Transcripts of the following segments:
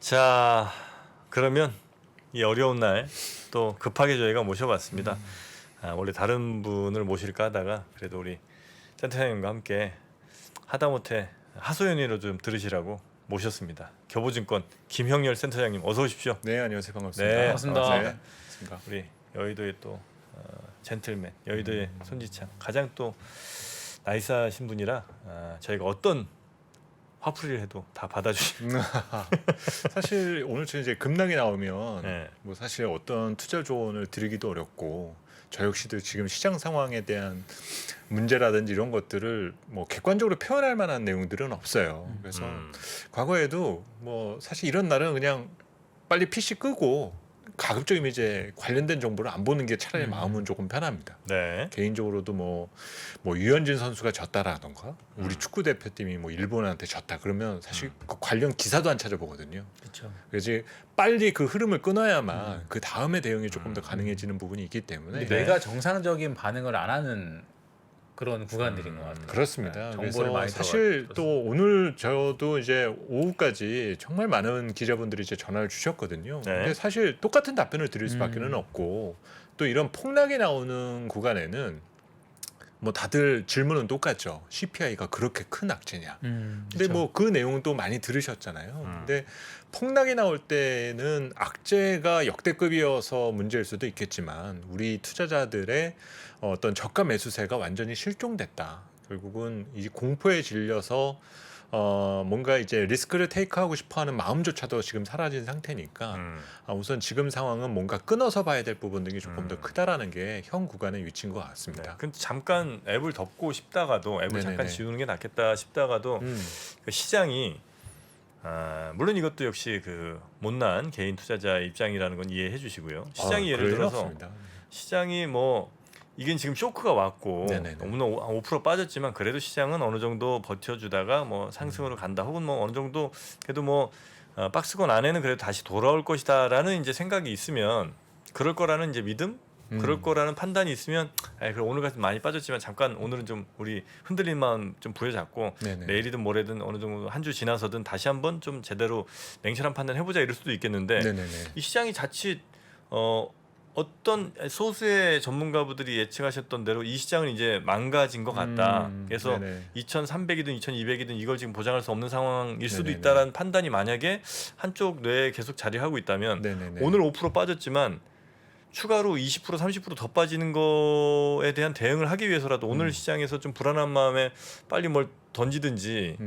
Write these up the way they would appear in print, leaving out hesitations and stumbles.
자, 그러면 이 어려운 날 또 급하게 저희가 모셔봤습니다. 원래 다른 분을 모실까 하다가 그래도 우리 센터장님과 함께 하다못해 하소연이로 좀 들으시라고 모셨습니다. 교보증권 김형렬 센터장님 어서 오십시오. 네, 안녕하세요. 반갑습니다. 네, 반갑습니다. 네, 우리 여의도의 또 젠틀맨, 여의도의 손지창, 가장 또 나이스하신 분이라 저희가 어떤 화풀이를 해도 다 받아주십니다. 사실 오늘 이제 급락이 나오면 네. 뭐 사실 어떤 투자 조언을 드리기도 어렵고 저 역시도 지금 시장 상황에 대한 문제라든지 이런 것들을 뭐 객관적으로 표현할 만한 내용들은 없어요. 그래서 과거에도 뭐 사실 이런 날은 그냥 빨리 PC 끄고 가급적이면 이제 관련된 정보를 안 보는 게 차라리 마음은 조금 편합니다. 네. 개인적으로도 뭐 유현진 선수가 졌다라던가 우리 축구 대표팀이 뭐 일본한테 졌다 그러면 사실 그 관련 기사도 안 찾아보거든요. 그렇죠. 그래서 빨리 그 흐름을 끊어야만 그 다음에 대응이 조금 더 가능해지는 부분이 있기 때문에 근데 뇌가 정상적인 반응을 안 하는 그런 구간들인 것 같아요. 그렇습니다. 네, 정보를 그래서 많이 사실 들어가지고. 또 오늘 저도 이제 오후까지 정말 많은 기자분들이 이제 전화를 주셨거든요. 네. 근데 사실 똑같은 답변을 드릴 수밖에는 없고 또 이런 폭락이 나오는 구간에는 뭐 다들 질문은 똑같죠. CPI가 그렇게 큰 악재냐. 근데 뭐 그 내용은 또 많이 들으셨잖아요. 근데 폭락이 나올 때는 악재가 역대급이어서 문제일 수도 있겠지만 우리 투자자들의 어떤 저가 매수세가 완전히 실종됐다. 결국은 이 공포에 질려서 뭔가 이제 리스크를 테이크하고 싶어하는 마음조차도 지금 사라진 상태니까 우선 지금 상황은 뭔가 끊어서 봐야 될 부분 등이 조금 더 크다라는 게 현 구간의 위치인 것 같습니다. 네. 근데 잠깐 앱을 덮고 싶다가도 앱을 잠깐 네네네. 지우는 게 낫겠다 싶다가도 그 시장이 물론 이것도 역시 그 못난 개인 투자자 입장이라는 건 이해해 주시고요. 시장이 예를 그럴 일 들어서 없습니다. 시장이 뭐 이게 지금 쇼크가 왔고 네네네. 물론 5% 빠졌지만 그래도 시장은 어느 정도 버텨주다가 뭐 상승으로 간다 혹은 뭐 어느 정도 그래도 뭐 박스권 안에는 그래도 다시 돌아올 것이다라는 이제 생각이 있으면 그럴 거라는 이제 믿음 그럴 거라는 판단이 있으면 그럼 오늘 같은 많이 빠졌지만 잠깐 오늘은 좀 우리 흔들린 마음 좀 부여잡고 네네. 내일이든 모레든 어느 정도 한 주 지나서든 다시 한번 좀 제대로 냉철한 판단 해보자 이럴 수도 있겠는데 네네네. 이 시장이 자칫 어떤 소수의 전문가분들이 예측하셨던 대로 이 시장은 이제 망가진 것 같다. 그래서 네네. 2,300이든 2,200이든 이걸 지금 보장할 수 없는 상황일 수도 네네네. 있다라는 판단이 만약에 한쪽 뇌에 계속 자리하고 있다면 네네네. 오늘 5% 빠졌지만 추가로 20% 30% 더 빠지는 거에 대한 대응을 하기 위해서라도 오늘 시장에서 좀 불안한 마음에 빨리 뭘 던지든지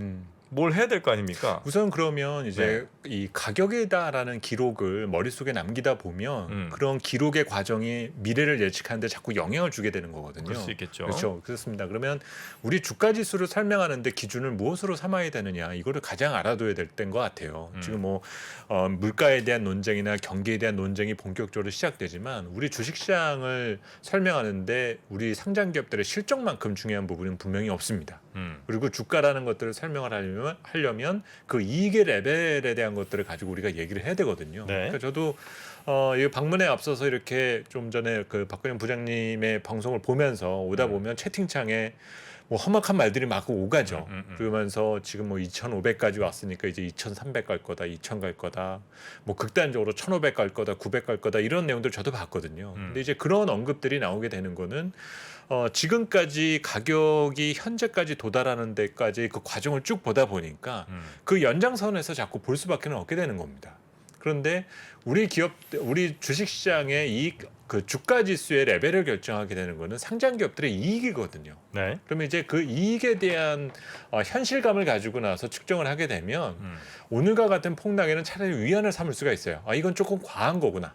뭘 해야 될 거 아닙니까? 우선 그러면 이제 이 가격이다라는 기록을 머릿속에 남기다 보면 그런 기록의 과정이 미래를 예측하는데 자꾸 영향을 주게 되는 거거든요. 그럴 수 있겠죠. 그렇죠. 그렇습니다. 그러면 우리 주가 지수를 설명하는데 기준을 무엇으로 삼아야 되느냐 이거를 가장 알아둬야 될 때인 것 같아요. 지금 뭐 물가에 대한 논쟁이나 경기에 대한 논쟁이 본격적으로 시작되지만 우리 주식시장을 설명하는데 우리 상장 기업들의 실적만큼 중요한 부분은 분명히 없습니다. 그리고 주가라는 것들을 설명을 하려면 그 이익의 레벨에 대한 것들을 가지고 우리가 얘기를 해야 되거든요. 네. 그러니까 저도 이 방문에 앞서서 이렇게 좀 전에 그 박근영 부장님의 방송을 보면서 오다 보면 채팅창에 뭐 험악한 말들이 막 오가죠. 그러면서 지금 뭐 2,500까지 왔으니까 이제 2,300 갈 거다, 2,000 갈 거다, 뭐 극단적으로 1,500 갈 거다, 900 갈 거다 이런 내용들 저도 봤거든요. 근데 이제 그런 언급들이 나오게 되는 거는 지금까지 가격이 현재까지 도달하는 데까지 그 과정을 쭉 보다 보니까 그 연장선에서 자꾸 볼 수밖에 없게 되는 겁니다. 그런데 우리 주식시장의 그 주가 지수의 레벨을 결정하게 되는 거는 상장 기업들의 이익이거든요. 네. 그러면 이제 그 이익에 대한 현실감을 가지고 나서 측정을 하게 되면 오늘과 같은 폭락에는 차라리 위안을 삼을 수가 있어요. 이건 조금 과한 거구나.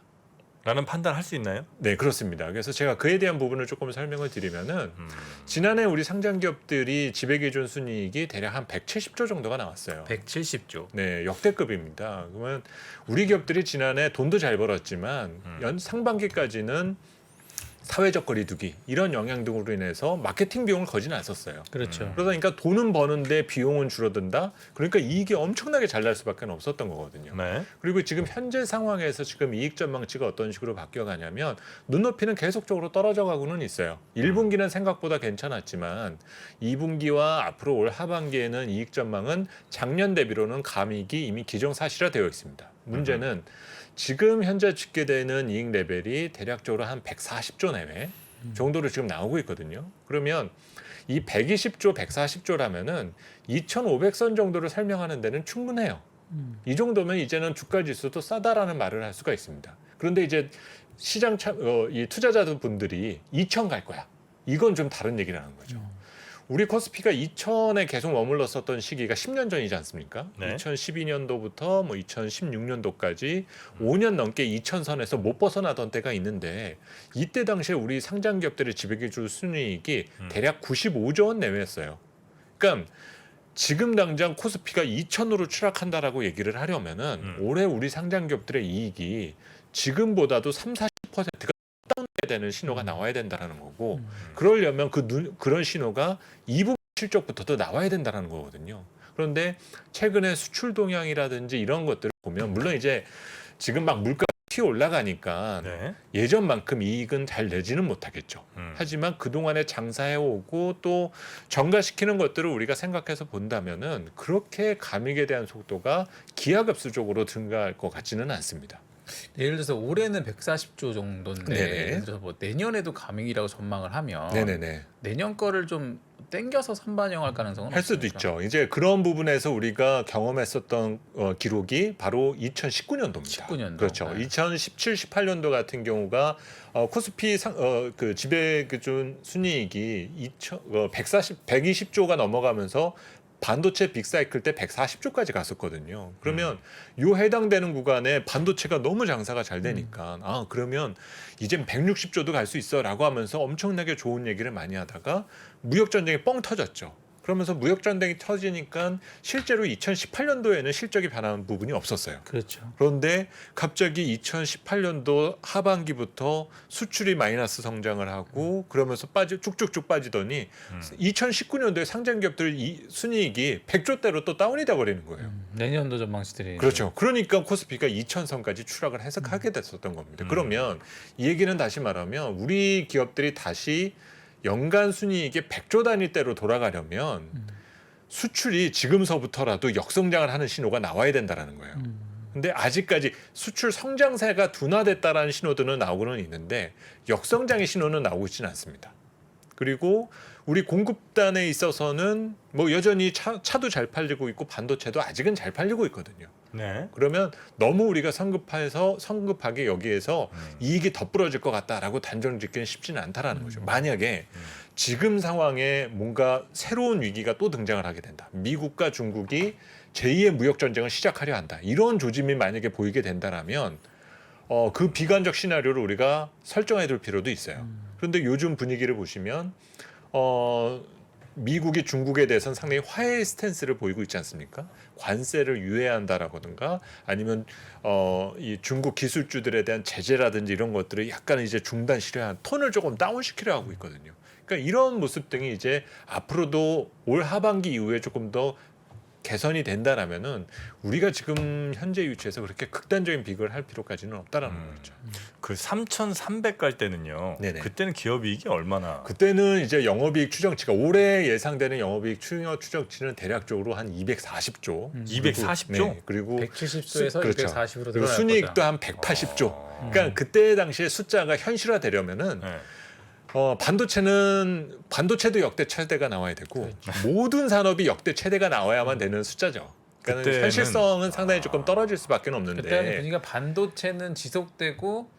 라는 판단할 수 있나요? 네, 그렇습니다. 그래서 제가 그에 대한 부분을 조금 설명을 드리면은 지난해 우리 상장 기업들이 지배기준 순이익이 대략 한 170조 정도가 나왔어요. 170조. 네, 역대급입니다. 그러면 우리 기업들이 지난해 돈도 잘 벌었지만 상반기까지는 사회적 거리두기 이런 영향 등으로 인해서 마케팅 비용을 거진 않았어요. 그렇죠. 그러니까 돈은 버는데 비용은 줄어든다. 그러니까 이익이 엄청나게 잘 날 수밖에 없었던 거거든요. 네. 그리고 지금 현재 상황에서 지금 이익 전망치가 어떤 식으로 바뀌어가냐면 눈높이는 계속적으로 떨어져 가고는 있어요. 1분기는 생각보다 괜찮았지만 2분기와 앞으로 올 하반기에는 이익 전망은 작년 대비로는 감익이 이미 기정사실화되어 있습니다. 문제는 지금 현재 집계되는 이익 레벨이 대략적으로 한 140조 내외 정도로 지금 나오고 있거든요. 그러면 이 120조, 140조라면은 2,500선 정도를 설명하는 데는 충분해요. 이 정도면 이제는 주가 지수도 싸다라는 말을 할 수가 있습니다. 그런데 이제 시장 이 투자자들 분들이 2,000 갈 거야. 이건 좀 다른 얘기라는 거죠. 우리 코스피가 2,000에 계속 머물렀었던 시기가 10년 전이지 않습니까? 네. 2012년도부터 뭐 2016년도까지 5년 넘게 2,000선에서 못 벗어나던 때가 있는데 이때 당시에 우리 상장 기업들의 지배기준 순이익이 대략 95조 원 내외였어요. 그러니까 지금 당장 코스피가 2,000으로 추락한다라고 얘기를 하려면은 올해 우리 상장 기업들의 이익이 지금보다도 30-40%가 되는 신호가 나와야 된다라는 거고 그러려면 그런 신호가 2분기 실적부터도 나와야 된다라는 거거든요. 그런데 최근에 수출 동향이라든지 이런 것들을 보면 물론 이제 지금 막 물가가 튀어 올라가니까 네. 예전만큼 이익은 잘 내지는 못하겠죠. 하지만 그동안에 장사해오고 또 전가시키는 것들을 우리가 생각해서 본다면은 그렇게 감익에 대한 속도가 기하급수적으로 증가할 것 같지는 않습니다. 예를 들어서 올해는 140조 정도인데 네네. 예를 들어서 뭐 내년에도 감익이라고 전망을 하면 네네네. 내년 거를 좀 땡겨서 선반영할 가능성은 할 수도 없습니까? 있죠. 이제 그런 부분에서 우리가 경험했었던 기록이 바로 2019년도입니다. 19년도. 그렇죠. 네. 2017, 18년도 같은 경우가 코스피 그 지배 기준 순이익이 120조가 넘어가면서 반도체 빅사이클 때 140조까지 갔었거든요. 그러면 요 해당되는 구간에 반도체가 너무 장사가 잘 되니까 그러면 이젠 160조도 갈 수 있어라고 하면서 엄청나게 좋은 얘기를 많이 하다가 무역 전쟁이 뻥 터졌죠. 그러면서 무역 전쟁이 터지니까 실제로 2018년도에는 실적이 변한 부분이 없었어요. 그렇죠. 그런데 갑자기 2018년도 하반기부터 수출이 마이너스 성장을 하고 그러면서 쭉쭉쭉 빠지더니 2019년도에 상장 기업들 순이익이 100조대로 또 다운이 돼 버리는 거예요. 내년도 전망치들이 그렇죠. 그러니까 코스피가 2,000선까지 추락을 해석하게 됐었던 겁니다. 그러면 이 얘기는 다시 말하면 우리 기업들이 다시 연간 순이익이 100조 단위대로 돌아가려면 수출이 지금서부터라도 역성장을 하는 신호가 나와야 된다라는 거예요. 근데 아직까지 수출 성장세가 둔화됐다라는 신호들은 나오고는 있는데 역성장의 신호는 나오고 있지는 않습니다. 그리고 우리 공급단에 있어서는 뭐 여전히 차도 잘 팔리고 있고 반도체도 아직은 잘 팔리고 있거든요. 네. 그러면 너무 우리가 성급하게 여기에서 이익이 더 부러질 것 같다라고 단정짓기는 쉽지는 않다라는 거죠. 만약에 지금 상황에 뭔가 새로운 위기가 또 등장을 하게 된다. 미국과 중국이 제2의 무역 전쟁을 시작하려 한다. 이런 조짐이 만약에 보이게 된다라면 그 비관적 시나리오를 우리가 설정해 둘 필요도 있어요. 그런데 요즘 분위기를 보시면 미국이 중국에 대해서는 상당히 화해의 스탠스를 보이고 있지 않습니까? 관세를 유예한다라든가 아니면 이 중국 기술주들에 대한 제재라든지 이런 것들을 약간 이제 중단시키려 톤을 조금 다운시키려 하고 있거든요. 그러니까 이런 모습 등이 이제 앞으로도 올 하반기 이후에 조금 더 개선이 된다라면은 우리가 지금 현재 위치에서 그렇게 극단적인 비교를 할 필요까지는 없다라는 거죠. 그 3,300 갈 때는요. 네네. 그때는 기업이익이 얼마나? 그때는 이제 영업이익 추정치가 올해 예상되는 영업이익 추정치는 대략적으로 한 240조. 240조? 네, 그리고 170조에서 그렇죠. 240으로 그리고 늘어날 순이익도 거다. 한 180조. 그러니까 그때 당시에 숫자가 현실화되려면은 네. 반도체도 역대 최대가 나와야 되고 모든 산업이 역대 최대가 나와야만 되는 숫자죠. 그러니까 그때는- 현실성은 상당히 조금 떨어질 수밖에 없는데 그때는 보니까 반도체는 지속되고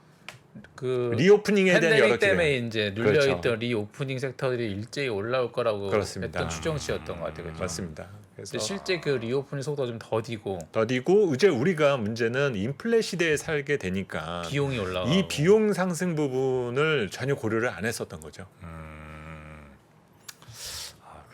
그 리오프닝에 대한 여러 팬데믹 때문에 기대. 이제 눌려있던 그렇죠. 리오프닝 섹터들이 일제히 올라올 거라고 그렇습니다. 했던 추정치였던 것 같아요. 그렇죠? 맞습니다. 그래서 근데 실제 그 리오프닝 속도가 좀 더디고 더디고 이제 우리가 문제는 인플레 시대에 살게 되니까 비용이 올라가고 이 비용 상승 부분을 전혀 고려를 안 했었던 거죠.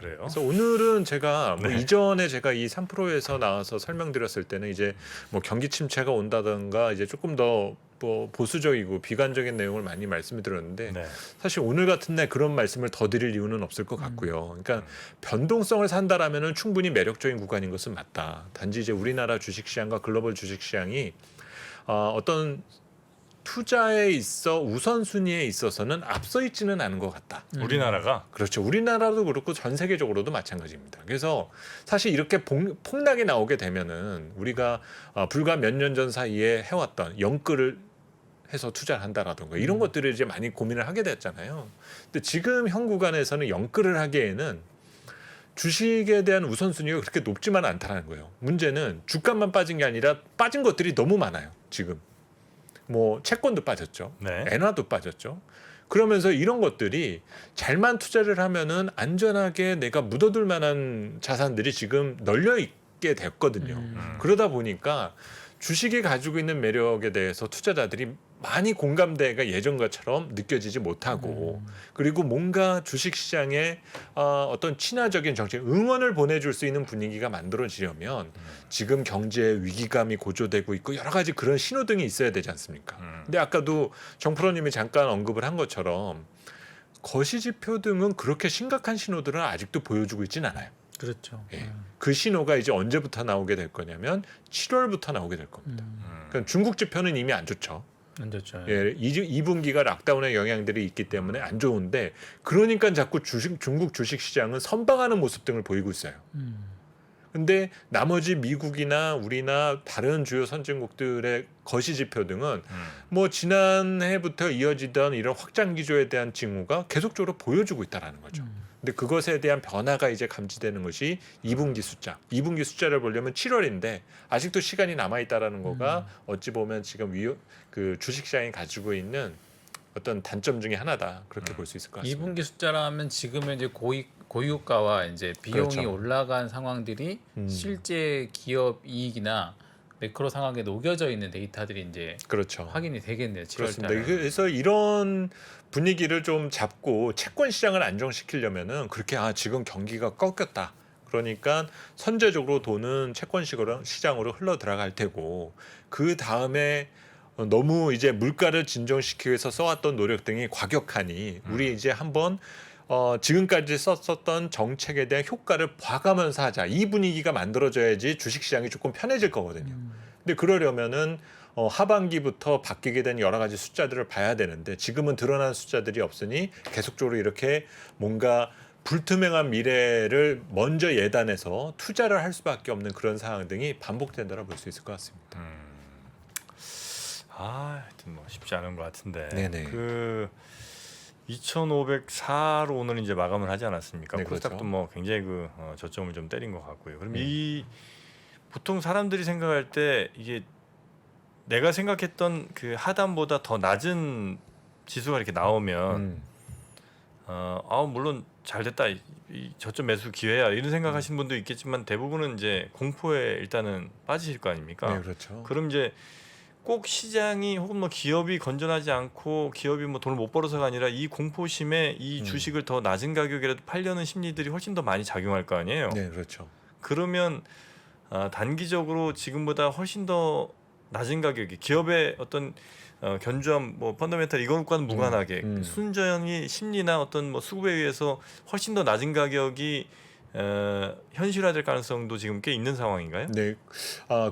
그래요? 그래서 오늘은 제가 뭐 이전에 제가 이 3프로에서 나와서 설명드렸을 때는 이제 뭐 경기 침체가 온다든가 이제 조금 더 뭐 보수적이고 비관적인 내용을 많이 말씀을 드렸는데 네. 사실 오늘 같은 날 그런 말씀을 더 드릴 이유는 없을 것 같고요. 그러니까 변동성을 산다라면은 충분히 매력적인 구간인 것은 맞다. 단지 이제 우리나라 주식시장과 글로벌 주식시장이 어떤 투자에 있어 우선순위에 있어서는 앞서 있지는 않은 것 같다. 우리나라가 그렇죠. 우리나라도 그렇고 전 세계적으로도 마찬가지입니다. 그래서 사실 이렇게 폭락이 나오게 되면은 우리가 불과 몇 년 전 사이에 해왔던 영끌을 해서 투자를 한다라든가 이런 것들을 이제 많이 고민을 하게 됐잖아요. 근데 지금 현 구간에서는 영끌을 하기에는 주식에 대한 우선순위가 그렇게 높지만 않다는 거예요. 문제는 주가만 빠진 게 아니라 빠진 것들이 너무 많아요. 지금 뭐 채권도 빠졌죠. 네. 엔화도 빠졌죠. 그러면서 이런 것들이 잘만 투자를 하면은 안전하게 내가 묻어둘 만한 자산들이 지금 널려 있게 됐거든요. 그러다 보니까 주식이 가지고 있는 매력에 대해서 투자자들이 많이 공감대가 예전과처럼 느껴지지 못하고 그리고 뭔가 주식시장에 어떤 친화적인 정책 응원을 보내줄 수 있는 분위기가 만들어지려면 지금 경제 위기감이 고조되고 있고 여러 가지 그런 신호등이 있어야 되지 않습니까? 근데 아까도 정 프로님이 잠깐 언급을 한 것처럼 거시지표 등은 그렇게 심각한 신호들은 아직도 보여주고 있지는 않아요. 그렇죠. 예. 그 신호가 이제 언제부터 나오게 될 거냐면 7월부터 나오게 될 겁니다. 그러니까 중국 지표는 이미 안 좋죠. 안 좋죠. 예, 2분기가 락다운의 영향들이 있기 때문에 안 좋은데 그러니까 자꾸 중국 주식 시장은 선방하는 모습 등을 보이고 있어요. 근데 나머지 미국이나 우리나 다른 주요 선진국들의 거시 지표 등은 뭐 지난해부터 이어지던 이런 확장 기조에 대한 징후가 계속적으로 보여주고 있다라는 거죠. 근데 그것에 대한 변화가 이제 감지되는 것이 2분기 숫자. 2분기 숫자를 보려면 7월인데 아직도 시간이 남아 있다라는 거가 어찌 보면 지금 그 주식시장이 가지고 있는 어떤 단점 중에 하나다. 그렇게 볼 수 있을 것 같습니다. 2분기 숫자라면 지금은 이제 고유가와 이제 비용이 그렇죠. 올라간 상황들이 실제 기업 이익이나 매크로 상황에 녹여져 있는 데이터들이 이제 그렇죠. 확인이 되겠네요. 7월 그렇습니다. 달에. 그래서 이런 분위기를 좀 잡고 채권 시장을 안정시키려면은 그렇게 지금 경기가 꺾였다. 그러니까 선제적으로 돈은 채권 시장으로 흘러 들어갈 테고 그 다음에 너무 이제 물가를 진정시키기 위해서 써왔던 노력 등이 과격하니 우리 이제 한번 지금까지 썼었던 정책에 대한 효과를 봐가면서 하자. 이 분위기가 만들어져야지 주식시장이 조금 편해질 거거든요. 근데 그러려면은 하반기부터 바뀌게 된 여러 가지 숫자들을 봐야 되는데 지금은 드러난 숫자들이 없으니 계속적으로 이렇게 뭔가 불투명한 미래를 먼저 예단해서 투자를 할 수밖에 없는 그런 상황 등이 반복된다고 볼 수 있을 것 같습니다. 하여튼 뭐 쉽지 않은 것 같은데. 네네. 그 2,504로 오늘 이제 마감을 하지 않았습니까? 네, 코스닥도 그렇죠. 뭐 굉장히 그 저점을 좀 때린 것 같고요. 그럼 이 보통 사람들이 생각할 때 이게 내가 생각했던 그 하단보다 더 낮은 지수가 이렇게 나오면 물론 잘 됐다 이 저점 매수 기회야 이런 생각하시는 분도 있겠지만 대부분은 이제 공포에 일단은 빠지실 거 아닙니까? 네, 그렇죠. 그럼 이제 꼭 시장이 혹은 뭐 기업이 건전하지 않고 기업이 뭐 돈을 못 벌어서가 아니라 이 공포심에 이 주식을 더 낮은 가격이라도 팔려는 심리들이 훨씬 더 많이 작용할 거 아니에요. 네, 그렇죠. 그러면 단기적으로 지금보다 훨씬 더 낮은 가격이 기업의 어떤 견주함 뭐 펀더멘탈 이것과는 무관하게 순전히 심리나 어떤 뭐 수급에 의해서 훨씬 더 낮은 가격이 현실화될 가능성도 지금 꽤 있는 상황인가요? 네,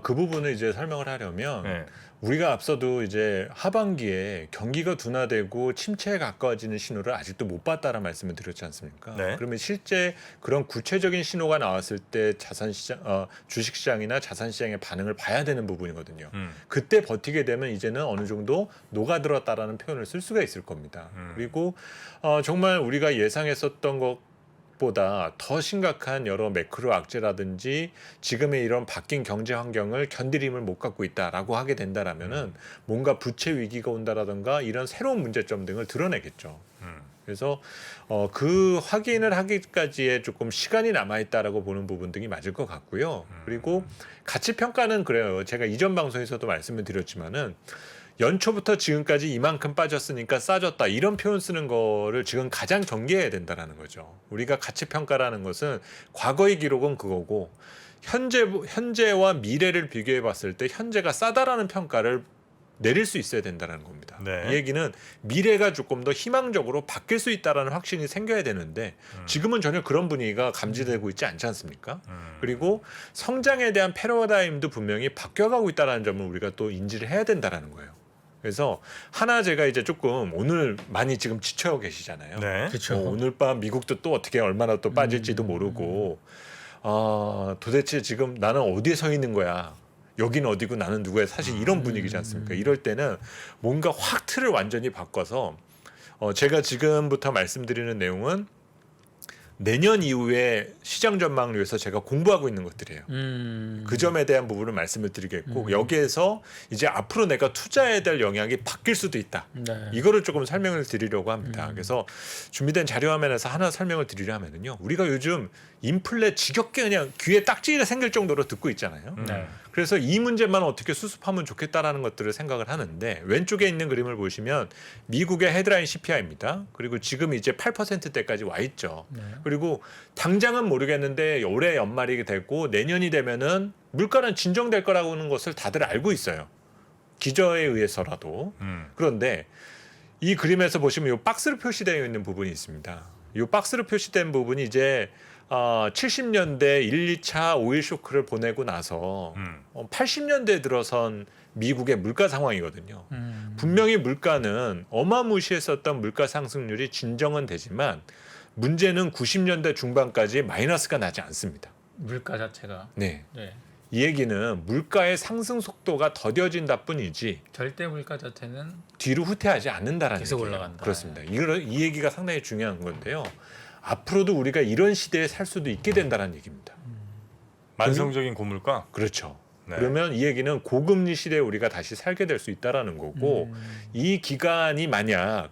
그 부분을 이제 설명을 하려면 네. 우리가 앞서도 이제 하반기에 경기가 둔화되고 침체에 가까워지는 신호를 아직도 못 봤다는 말씀을 드렸지 않습니까? 네. 그러면 실제 그런 구체적인 신호가 나왔을 때 자산시장, 주식시장이나 자산시장의 반응을 봐야 되는 부분이거든요. 그때 버티게 되면 이제는 어느 정도 녹아들었다라는 표현을 쓸 수가 있을 겁니다. 그리고 정말 우리가 예상했었던 것 보다 더 심각한 여러 매크로 악재라든지 지금의 이런 바뀐 경제 환경을 견딜 힘을 못 갖고 있다라고 하게 된다라면은 뭔가 부채 위기가 온다라든가 이런 새로운 문제점 등을 드러내겠죠. 그래서 그 확인을 하기까지의 조금 시간이 남아 있다라고 보는 부분 등이 맞을 것 같고요. 그리고 가치 평가는 그래요. 제가 이전 방송에서도 말씀을 드렸지만은 연초부터 지금까지 이만큼 빠졌으니까 싸졌다 이런 표현 쓰는 거를 지금 가장 경계해야 된다라는 거죠. 우리가 가치 평가라는 것은 과거의 기록은 그거고 현재와 미래를 비교해 봤을 때 현재가 싸다라는 평가를 내릴 수 있어야 된다는 겁니다. 네. 이 얘기는 미래가 조금 더 희망적으로 바뀔 수 있다라는 확신이 생겨야 되는데 지금은 전혀 그런 분위기가 감지되고 있지 않지 않습니까? 그리고 성장에 대한 패러다임도 분명히 바뀌어가고 있다는 점을 우리가 또 인지를 해야 된다는 거예요. 그래서 하나 제가 이제 조금 오늘 많이 지금 지쳐 계시잖아요. 네. 그렇죠. 오늘 밤 미국도 또 어떻게 얼마나 또 빠질지도 모르고 도대체 지금 나는 어디에 서 있는 거야. 여기는 어디고 나는 누구야. 사실 이런 분위기지 않습니까? 이럴 때는 뭔가 확 틀을 완전히 바꿔서 제가 지금부터 말씀드리는 내용은 내년 이후에 시장 전망을 위해서 제가 공부하고 있는 것들이에요. 그 점에 대한 부분을 말씀을 드리겠고 여기에서 이제 앞으로 내가 투자해야 될 영향이 바뀔 수도 있다. 네. 이거를 조금 설명을 드리려고 합니다. 그래서 준비된 자료 화면에서 하나 설명을 드리려 하면은요. 우리가 요즘 인플레 지겹게 그냥 귀에 딱지가 생길 정도로 듣고 있잖아요. 네. 그래서 이 문제만 어떻게 수습하면 좋겠다라는 것들을 생각을 하는데 왼쪽에 있는 그림을 보시면 미국의 헤드라인 CPI입니다. 그리고 지금 이제 8%대까지 와 있죠. 네. 그리고 당장은 모르겠는데 올해 연말이 되고 내년이 되면은 물가는 진정될 거라고 하는 것을 다들 알고 있어요. 기저에 의해서라도. 그런데 이 그림에서 보시면 이 박스로 표시되어 있는 부분이 있습니다. 이 박스로 표시된 부분이 이제 70년대 1, 2차 오일 쇼크를 보내고 나서 80년대에 들어선 미국의 물가 상황이거든요. 분명히 물가는 어마무시했었던 물가 상승률이 진정은 되지만 문제는 90년대 중반까지 마이너스가 나지 않습니다. 물가 자체가 네. 네. 이 얘기는 물가의 상승 속도가 더뎌진다 뿐이지 절대 물가 자체는 뒤로 후퇴하지 않는다라는 계속 얘기예요. 올라간다. 그렇습니다. 이 얘기가 상당히 중요한 건데요. 앞으로도 우리가 이런 시대에 살 수도 있게 된다는 얘기입니다. 만성적인 고물가. 그렇죠. 네. 그러면 이 얘기는 고금리 시대에 우리가 다시 살게 될 수 있다라는 거고 이 기간이 만약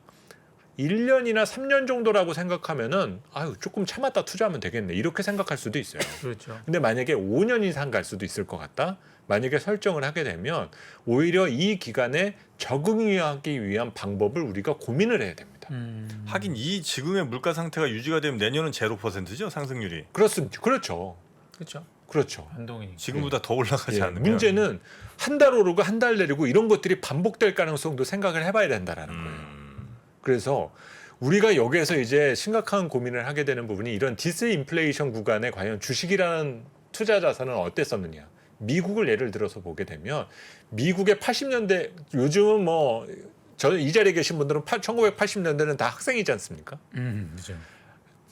1년이나 3년 정도라고 생각하면은 아유 조금 참았다 투자하면 되겠네 이렇게 생각할 수도 있어요. 그렇죠. 근데 만약에 5년 이상 갈 수도 있을 것 같다. 만약에 설정을 하게 되면 오히려 이 기간에 적응하기 위한 방법을 우리가 고민을 해야 됩니다. 하긴 이 지금의 물가 상태가 유지가 되면 내년은 0%죠 상승률이. 그렇습니다. 그렇죠. 그렇죠. 그렇죠. 반동이니까. 지금보다 더 올라가지 예, 않으면. 문제는 한 달 오르고 한 달 내리고 이런 것들이 반복될 가능성도 생각을 해봐야 된다라는 거예요. 그래서 우리가 여기에서 이제 심각한 고민을 하게 되는 부분이 이런 디스인플레이션 구간에 과연 주식이라는 투자 자산은 어땠었느냐. 미국을 예를 들어서 보게 되면 미국의 80년대 요즘은 뭐 저 이 자리에 계신 분들은 1980년대는 다 학생이지 않습니까? 그렇죠.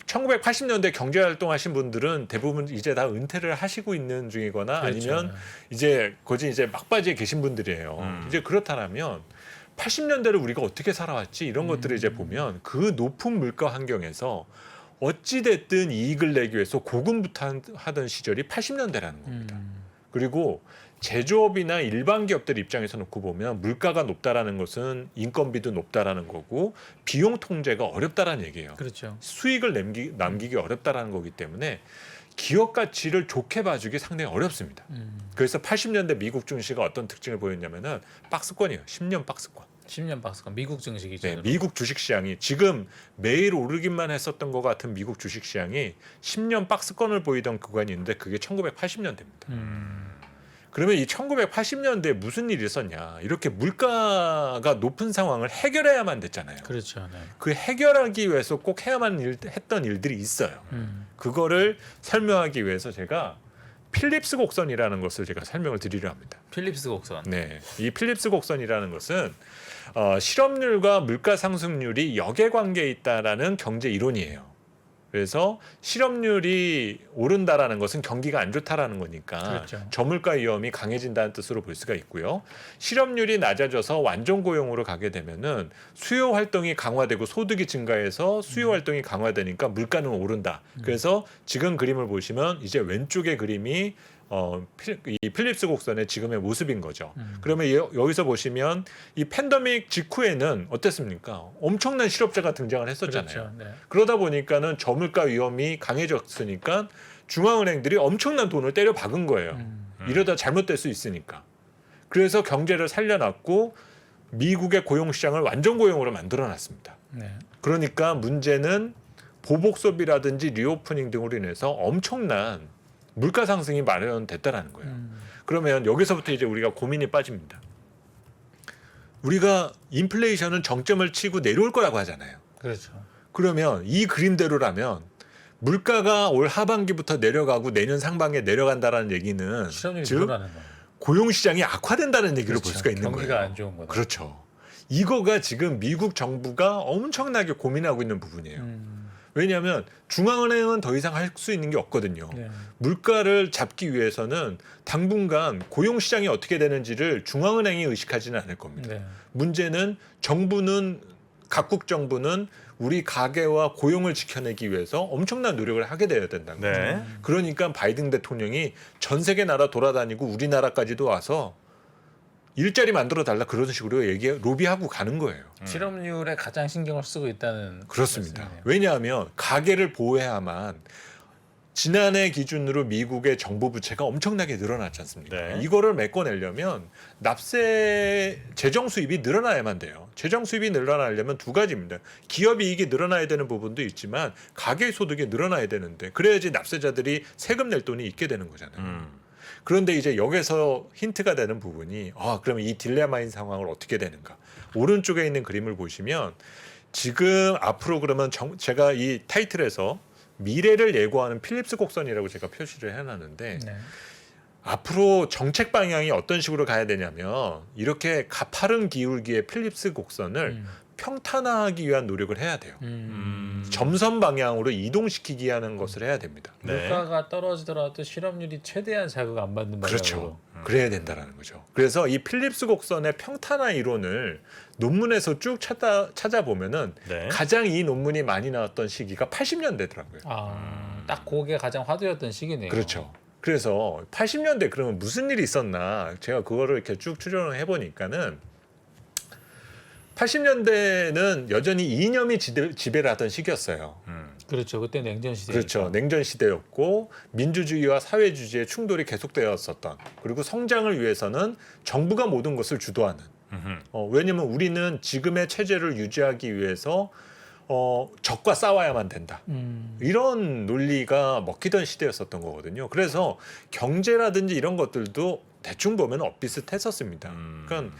1980년대 경제 활동하신 분들은 대부분 이제 다 은퇴를 하시고 있는 중이거나 그렇죠. 아니면 이제 거기 이제 막바지에 계신 분들이에요. 이제 그렇다면 80년대를 우리가 어떻게 살아왔지 이런 것들을 이제 보면 그 높은 물가 환경에서 어찌 됐든 이익을 내기 위해서 고군부터 하던 시절이 80년대라는 겁니다. 그리고 제조업이나 일반 기업들 입장에서 놓고 보면 물가가 높다라는 것은 인건비도 높다라는 거고 비용 통제가 어렵다라는 얘기예요. 그렇죠. 수익을 남기기 어렵다라는 거기 때문에 기업 가치를 좋게 봐주기 상당히 어렵습니다. 그래서 80년대 미국 증시가 어떤 특징을 보였냐면은 박스권이에요. 10년 박스권. 10년 박스권 미국 증시기죠. 네, 미국 주식시장이 지금 매일 오르기만 했었던 것 같은 미국 주식시장이 10년 박스권을 보이던 구간이 있는데 그게 1980년대입니다. 그러면 이 1980년대에 무슨 일이 있었냐. 이렇게 물가가 높은 상황을 해결해야만 됐잖아요. 그렇죠. 네. 그 해결하기 위해서 꼭 했던 일들이 있어요. 그거를 설명하기 위해서 제가 필립스 곡선이라는 것을 제가 설명을 드리려 합니다. 필립스 곡선. 네, 이 필립스 곡선이라는 것은 실업률과 물가 상승률이 역액관계에 있다라는 경제 이론이에요. 그래서 실업률이 오른다라는 것은 경기가 안 좋다라는 거니까 그렇죠. 저물가 위험이 강해진다는 뜻으로 볼 수가 있고요. 실업률이 낮아져서 완전 고용으로 가게 되면은 수요 활동이 강화되고 소득이 증가해서 수요 활동이 강화되니까 물가는 오른다. 그래서 지금 그림을 보시면 이제 왼쪽의 그림이 이 필립스 곡선의 지금의 모습인 거죠. 그러면 여기서 보시면 이 팬데믹 직후에는 어땠습니까? 엄청난 실업자가 등장을 했었잖아요. 그렇죠. 네. 그러다 보니까는 저물가 위험이 강해졌으니까 중앙은행들이 엄청난 돈을 때려 박은 거예요. 이러다 잘못될 수 있으니까. 그래서 경제를 살려놨고 미국의 고용 시장을 완전 고용으로 만들어놨습니다. 네. 그러니까 문제는 보복 소비라든지 리오프닝 등으로 인해서 엄청난 물가 상승이 마련됐다라는 거예요. 그러면 여기서부터 이제 우리가 고민이 빠집니다. 우리가 인플레이션은 정점을 치고 내려올 거라고 하잖아요. 그렇죠. 그러면 이 그림대로라면 물가가 올 하반기부터 내려가고 내년 상반기에 내려간다라는 얘기는 실업률이 즉 늘어나는 거예요. 고용 시장이 악화된다는 얘기를 볼 수가 있는 경기가 거예요. 안 좋은 거다. 그렇죠. 이거가 지금 미국 정부가 엄청나게 고민하고 있는 부분이에요. 왜냐하면 중앙은행은 더 이상 할 수 있는 게 없거든요. 네. 물가를 잡기 위해서는 당분간 고용 시장이 어떻게 되는지를 중앙은행이 의식하지는 않을 겁니다. 네. 문제는 각국 정부는 우리 가계와 고용을 지켜내기 위해서 엄청난 노력을 하게 되어야 된다는 거죠. 네. 그러니까 바이든 대통령이 전 세계 나라 돌아다니고 우리나라까지도 와서 일자리 만들어 달라 그런 식으로 로비하고 가는 거예요. 실업률에 가장 신경을 쓰고 있다는 그렇습니다. 말씀이네요. 왜냐하면 가계를 보호해야만 지난해 기준으로 미국의 정부 부채가 엄청나게 늘어났지 않습니까? 네. 이거를 메꿔내려면 재정 수입이 늘어나야만 돼요. 재정 수입이 늘어나려면 두 가지입니다. 기업 이익이 늘어나야 되는 부분도 있지만 가계 소득이 늘어나야 되는데 그래야지 납세자들이 세금 낼 돈이 있게 되는 거잖아요. 그런데 이제 여기서 힌트가 되는 부분이 그러면 이 딜레마인 상황을 어떻게 되는가? 오른쪽에 있는 그림을 보시면 지금 앞으로 그러면 제가 이 타이틀에서 미래를 예고하는 필립스 곡선이라고 제가 표시를 해놨는데 네. 앞으로 정책 방향이 어떤 식으로 가야 되냐면 이렇게 가파른 기울기의 필립스 곡선을 평탄화하기 위한 노력을 해야 돼요. 점선 방향으로 이동시키기 하는 것을 해야 됩니다. 네. 물가가 떨어지더라도 실업률이 최대한 자극 안 받는 방향으로. 그렇죠. 그래야 된다라는 거죠. 그래서 이 필립스 곡선의 평탄화 이론을 논문에서 쭉 찾아보면은 네. 가장 이 논문이 많이 나왔던 시기가 80년대더라고요. 딱 그게 가장 화두였던 시기네요. 그렇죠. 그래서 80년대 그러면 무슨 일이 있었나 제가 그거를 이렇게 쭉 추정을 해보니까는 80년대는 여전히 이념이 지배를 하던 시기였어요. 그렇죠. 그때 냉전 시대. 그렇죠. 냉전 시대였고 민주주의와 사회주의의 충돌이 계속되었었던 그리고 성장을 위해서는 정부가 모든 것을 주도하는 왜냐하면 우리는 지금의 체제를 유지하기 위해서 적과 싸워야만 된다. 이런 논리가 먹히던 시대였었던 거거든요. 그래서 경제라든지 이런 것들도 대충 보면 엇비슷했었습니다. 그러니까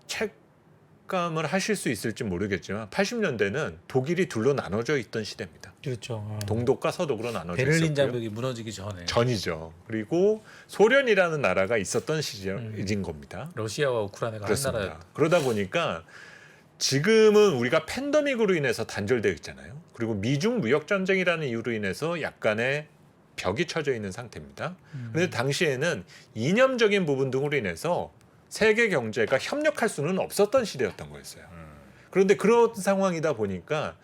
체감을 하실 수 있을지 모르겠지만 80년대는 독일이 둘로 나눠져 있던 시대입니다. 그렇죠. 동독과 서독으로 나눠져 베를린 있었고요. 장벽이 무너지기 전에. 전이죠. 그리고 소련이라는 나라가 있었던 시절인 겁니다. 러시아와 우크라이나가 한 그렇습니다. 나라였다. 그러다 보니까 지금은 우리가 팬데믹으로 인해서 단절되어 있잖아요. 그리고 미중 무역 전쟁이라는 이유로 인해서 약간의 벽이 쳐져 있는 상태입니다. 그런데 당시에는 이념적인 부분 등으로 인해서 세계 경제가 협력할 수는 없었던 시대였던 거였어요. 그런데 그런 상황이다 보니까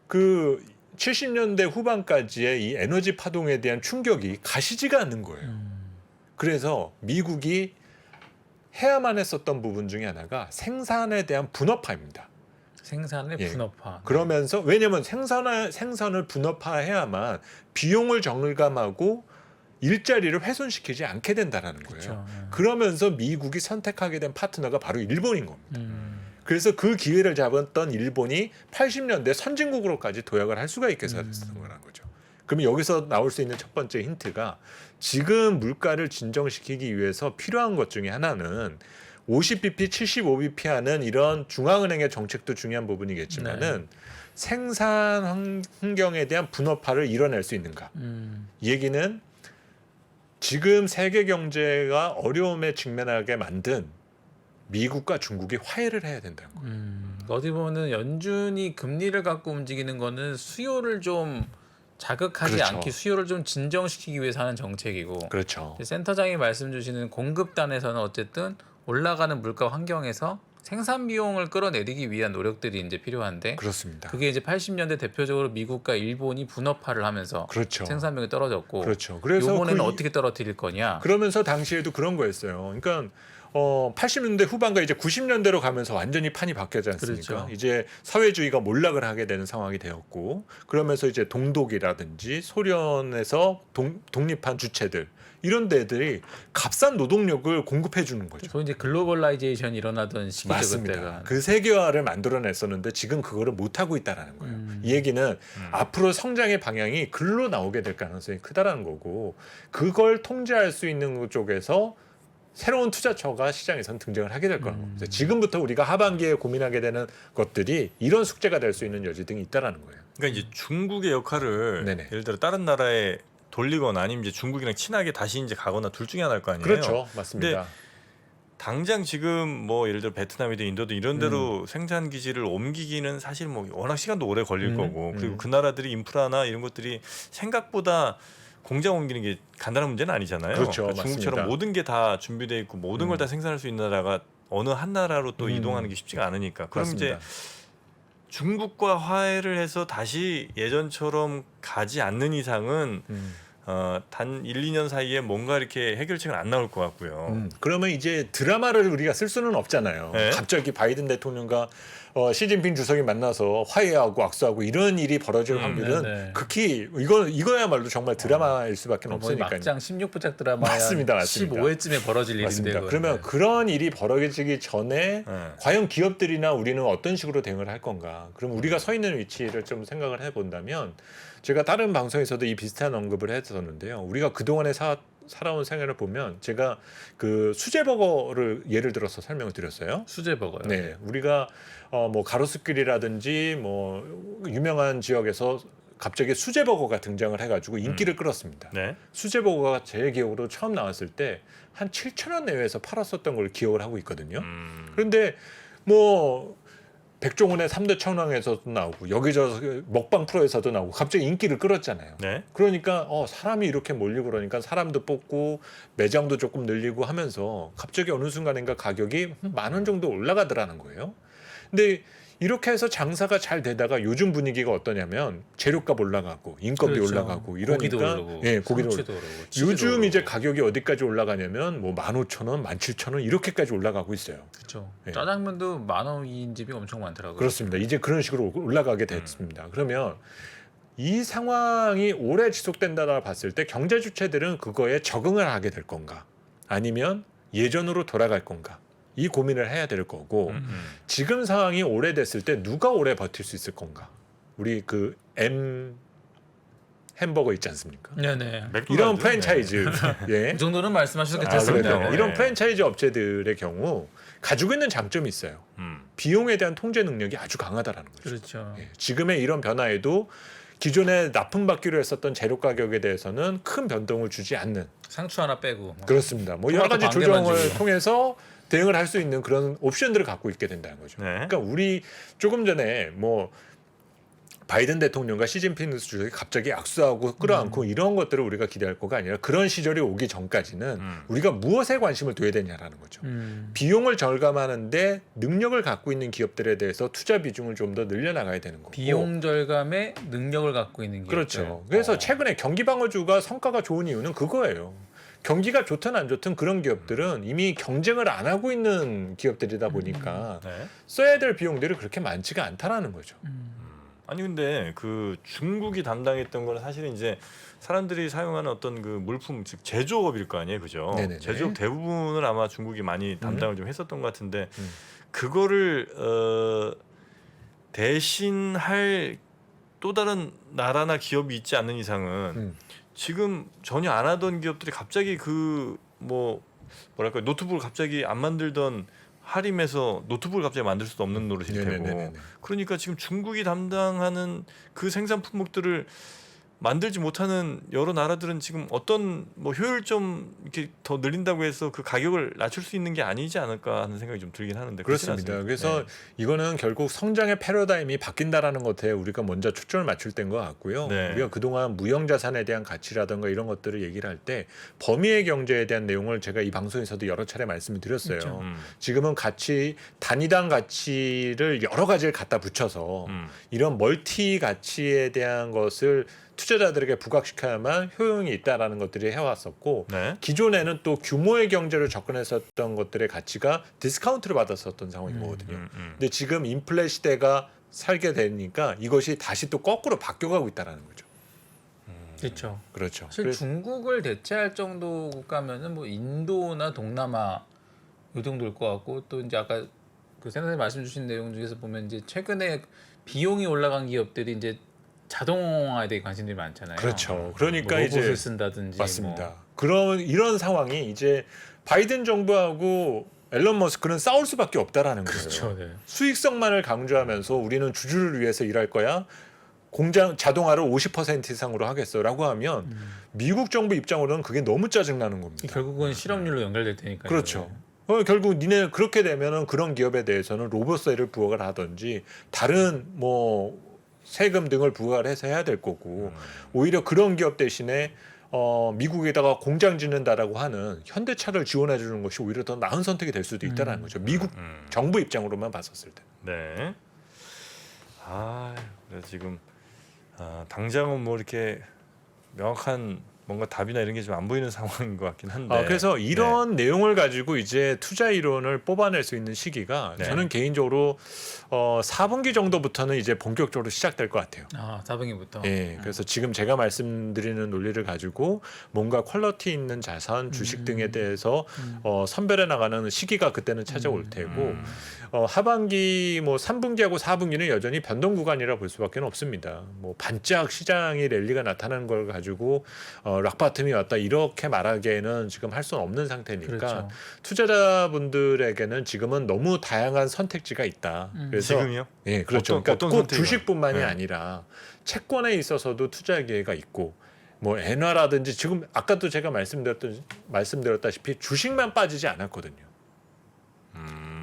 그 70년대 후반까지의 이 에너지 파동에 대한 충격이 가시지가 않는 거예요. 그래서 미국이 해야만 했었던 부분 중에 하나가 생산에 대한 분업화입니다. 생산의 예. 분업화. 그러면서 왜냐하면 생산을 분업화해야만 비용을 절감하고 일자리를 훼손시키지 않게 된다라는 거예요. 그렇죠. 그러면서 미국이 선택하게 된 파트너가 바로 일본인 겁니다. 그래서 그 기회를 잡았던 일본이 80년대 선진국으로까지 도약을 할 수가 있게 됐던 거라는 거죠. 그러면 여기서 나올 수 있는 첫 번째 힌트가 지금 물가를 진정시키기 위해서 필요한 것 중에 하나는 50bp, 75bp 하는 이런 중앙은행의 정책도 중요한 부분이겠지만은 생산 환경에 대한 분업화를 이뤄낼 수 있는가. 이 얘기는 지금 세계 경제가 어려움에 직면하게 만든 미국과 중국이 화해를 해야 된다는 거예요. 어디 보면은 연준이 금리를 갖고 움직이는 거는 수요를 좀 자극하지 그렇죠. 않게 수요를 좀 진정시키기 위해서 하는 정책이고 그렇죠. 센터장이 말씀 주시는 공급단에서는 어쨌든 올라가는 물가 환경에서 생산 비용을 끌어내리기 위한 노력들이 이제 필요한데 그렇습니다. 그게 이제 80년대 대표적으로 미국과 일본이 분업화를 하면서 그렇죠. 생산 비용이 떨어졌고 그렇죠. 그래서 이번에는 어떻게 떨어뜨릴 거냐. 그러면서 당시에도 그런 거였어요. 그러니까 80년대 후반과 이제 90년대로 가면서 완전히 판이 바뀌지 않습니까? 그렇죠. 이제 사회주의가 몰락을 하게 되는 상황이 되었고 그러면서 이제 동독이라든지 소련에서 독립한 주체들 이런 데들이 값싼 노동력을 공급해 주는 거죠. 소위 이제 글로벌라이제이션이 일어나던 시기죠. 맞습니다. 그때가. 그 세계화를 만들어냈었는데 지금 그거를 못 하고 있다라는 거예요. 이 얘기는 앞으로 성장의 방향이 글로 나오게 될 가능성이 크다라는 거고 그걸 통제할 수 있는 쪽에서 새로운 투자처가 시장에선 등장을 하게 될 거라고. 그래서 지금부터 우리가 하반기에 고민하게 되는 것들이 이런 숙제가 될 수 있는 여지 등이 있다라는 거예요. 그러니까 이제 중국의 역할을 네네. 예를 들어 다른 나라에 돌리거나 아니면 이제 중국이랑 친하게 다시 이제 가거나 둘 중에 하나일 거 아니에요. 그렇죠, 맞습니다. 당장 지금 뭐 예를 들어 베트남이든 인도든 이런 데로 생산 기지를 옮기기는 사실 뭐 워낙 시간도 오래 걸릴 거고 그리고 그 나라들이 인프라나 이런 것들이 생각보다 공장 옮기는 게 간단한 문제는 아니잖아요. 그렇죠, 그러니까 중국처럼 맞습니다. 모든 게 다 준비돼 있고 모든 걸 다 생산할 수 있는 나라가 어느 한 나라로 또 이동하는 게 쉽지가 않으니까. 그럼 맞습니다. 이제 중국과 화해를 해서 다시 예전처럼 가지 않는 이상은 단 1, 2년 사이에 뭔가 이렇게 해결책은 안 나올 것 같고요. 그러면 이제 드라마를 우리가 쓸 수는 없잖아요. 네. 갑자기 바이든 대통령과 시진핑 주석이 만나서 화해하고 악수하고 이런 일이 벌어질 확률은 네네. 극히 이거야말로 정말 드라마일 수밖에 거의 없으니까요. 막장 16부작 드라마의 맞습니다. 15회쯤에 벌어질 맞습니다. 일인데. 그러면 그런 일이 벌어지기 전에 네. 과연 기업들이나 우리는 어떤 식으로 대응을 할 건가? 그럼 우리가 서 있는 위치를 좀 생각을 해본다면 제가 다른 방송에서도 이 비슷한 언급을 했었는데요. 우리가 그동안에 살아온 생활을 보면 제가 그 수제버거를 예를 들어서 설명을 드렸어요. 수제버거요. 네, 우리가 뭐 가로수길이라든지 뭐 유명한 지역에서 갑자기 수제버거가 등장을 해가지고 인기를 끌었습니다. 네. 수제버거가 제 기억으로 처음 나왔을 때 한 7,000원 내외에서 팔았었던 걸 기억을 하고 있거든요. 그런데 뭐 백종원의 3대 천왕에서도 나오고 여기저기 먹방 프로에서도 나오고 갑자기 인기를 끌었잖아요. 네. 그러니까 사람이 이렇게 몰리고 그러니까 사람도 뽑고 매장도 조금 늘리고 하면서 갑자기 어느 순간인가 가격이 10,000원 정도 올라가더라는 거예요. 근데 이렇게 해서 장사가 잘 되다가 요즘 분위기가 어떠냐면 재료값 올라가고 인건비 그렇죠. 올라가고 이러니까 고기도 오르고, 예, 고기도 상추도 오르고, 치즈도 요즘 오르고. 이제 가격이 어디까지 올라가냐면 뭐 15,000원, 17,000원 이렇게까지 올라가고 있어요. 그렇죠. 예. 짜장면도 10,000원인 집이 엄청 많더라고요. 그렇습니다. 이제 그런 식으로 올라가게 됐습니다. 그러면 이 상황이 오래 지속된다고 봤을 때 경제 주체들은 그거에 적응을 하게 될 건가? 아니면 예전으로 돌아갈 건가? 이 고민을 해야 될 거고 지금 상황이 오래됐을 때 누가 오래 버틸 수 있을 건가? 우리 그 M 햄버거 있지 않습니까? 네네. 맥도날드? 이런 프랜차이즈 예. 그 정도는 말씀하셔도 아, 괜찮습니다. 그래요? 네. 이런 프랜차이즈 업체들의 경우 가지고 있는 장점이 있어요. 비용에 대한 통제 능력이 아주 강하다라는 거죠. 그렇죠. 예. 지금의 이런 변화에도 기존에 납품받기로 했었던 재료 가격에 대해서는 큰 변동을 주지 않는 상추 하나 빼고. 뭐. 그렇습니다. 뭐 여러 가지 토마토 반 개만 조정을 주고. 통해서 대응을 할 수 있는 그런 옵션들을 갖고 있게 된다는 거죠. 네. 그러니까 우리 조금 전에 뭐 바이든 대통령과 시진핑 주석이 갑자기 악수하고 끌어안고 이런 것들을 우리가 기대할 거가 아니라 그런 시절이 오기 전까지는 우리가 무엇에 관심을 둬야 되냐라는 거죠. 비용을 절감하는데 능력을 갖고 있는 기업들에 대해서 투자 비중을 좀 더 늘려나가야 되는 거고. 비용 절감의 능력을 갖고 있는 기업들. 그렇죠. 그래서 최근에 경기방어주가 성과가 좋은 이유는 그거예요. 경기가 좋든 안 좋든 그런 기업들은 이미 경쟁을 안 하고 있는 기업들이다 보니까 네. 써야 될 비용들이 그렇게 많지가 않다라는 거죠. 아니 근데 그 중국이 담당했던 건 사실은 이제 사람들이 사용하는 어떤 그 물품 즉 제조업일 거 아니에요, 그죠? 네네네. 제조업 대부분을 아마 중국이 많이 담당을 좀 했었던 것 같은데 음. 그거를 대신할 또 다른 나라나 기업이 있지 않는 이상은 지금 전혀 안 하던 기업들이 갑자기 그 뭐 뭐랄까 노트북을 갑자기 안 만들던 하림에서 노트북을 갑자기 만들 수도 없는 노릇일 테고 네네네네. 그러니까 지금 중국이 담당하는 그 생산 품목들을 만들지 못하는 여러 나라들은 지금 어떤 뭐 효율 좀 이렇게 더 늘린다고 해서 그 가격을 낮출 수 있는 게 아니지 않을까 하는 생각이 좀 들긴 하는데 그렇지 그렇습니다. 않습니까? 그래서 네. 이거는 결국 성장의 패러다임이 바뀐다라는 것에 우리가 먼저 초점을 맞출 때인 것 같고요. 네. 우리가 그동안 무형자산에 대한 가치라든가 이런 것들을 얘기를 할 때 범위의 경제에 대한 내용을 제가 이 방송에서도 여러 차례 말씀을 드렸어요. 그렇죠. 지금은 가치 단위당 가치를 여러 가지를 갖다 붙여서 이런 멀티 가치에 대한 것을 투자자들에게 부각시켜야만 효용이 있다라는 것들이 해왔었고 네. 기존에는 또 규모의 경제로 접근했었던 것들의 가치가 디스카운트를 받았었던 상황인 거거든요. 근데 지금 인플레 시대가 살게 되니까 이것이 다시 또 거꾸로 바뀌어가고 있다라는 거죠. 그렇죠. 그렇죠. 사실 그래서 중국을 대체할 정도 국가면은 뭐 인도나 동남아 이 정도일 것 같고 또 이제 아까 그 센터님 말씀 주신 내용 중에서 보면 이제 최근에 비용이 올라간 기업들이 이제 자동화에 대해 관심들이 많잖아요. 그렇죠. 그러니까 뭐 로봇을 이제 쓴다든지 맞습니다. 뭐. 그런 이런 상황이 이제 바이든 정부하고 앨런 머스크는 싸울 수밖에 없다라는 거예요. 그렇죠. 네. 수익성만을 강조하면서 우리는 주주를 위해서 일할 거야. 공장 자동화를 50% 이상으로 하겠어라고 하면 미국 정부 입장으로는 그게 너무 짜증나는 겁니다. 결국은 실업률로 연결될 테니까요. 그렇죠. 결국 니네 그렇게 되면은 그런 기업에 대해서는 로봇세를 부과를 하든지 다른 뭐 세금 등을 부과를 해서 해야 될 거고 오히려 그런 기업 대신에 미국에다가 공장 짓는다라고 하는 현대차를 지원해 주는 것이 오히려 더 나은 선택이 될 수도 있다라는 거죠. 미국 정부 입장으로만 봤었을 때. 네. 그래서 지금 당장은 뭐 이렇게 명확한 뭔가 답이나 이런 게 좀 안 보이는 상황인 것 같긴 한데. 그래서 이런 내용을 가지고 이제 투자 이론을 뽑아낼 수 있는 시기가 네. 저는 개인적으로 4분기 정도부터는 이제 본격적으로 시작될 것 같아요. 4분기부터. 예, 그래서 지금 제가 말씀드리는 논리를 가지고 뭔가 퀄리티 있는 자산, 주식 등에 대해서 선별해 나가는 시기가 그때는 찾아올 테고 하반기 뭐 3분기하고 4분기는 여전히 변동 구간이라 볼 수밖에 없습니다. 뭐 반짝 시장이 랠리가 나타나는 걸 가지고 락바텀이 왔다 이렇게 말하기에는 지금 할 수는 없는 상태니까 그렇죠. 투자자분들에게는 지금은 너무 다양한 선택지가 있다. 그래서 지금요? 예, 그렇죠. 어떤 그러니까 꼭 선택이요? 주식뿐만이 네. 아니라 채권에 있어서도 투자 기회가 있고 뭐 엔화라든지 지금 아까도 제가 말씀드렸다시피 주식만 빠지지 않았거든요.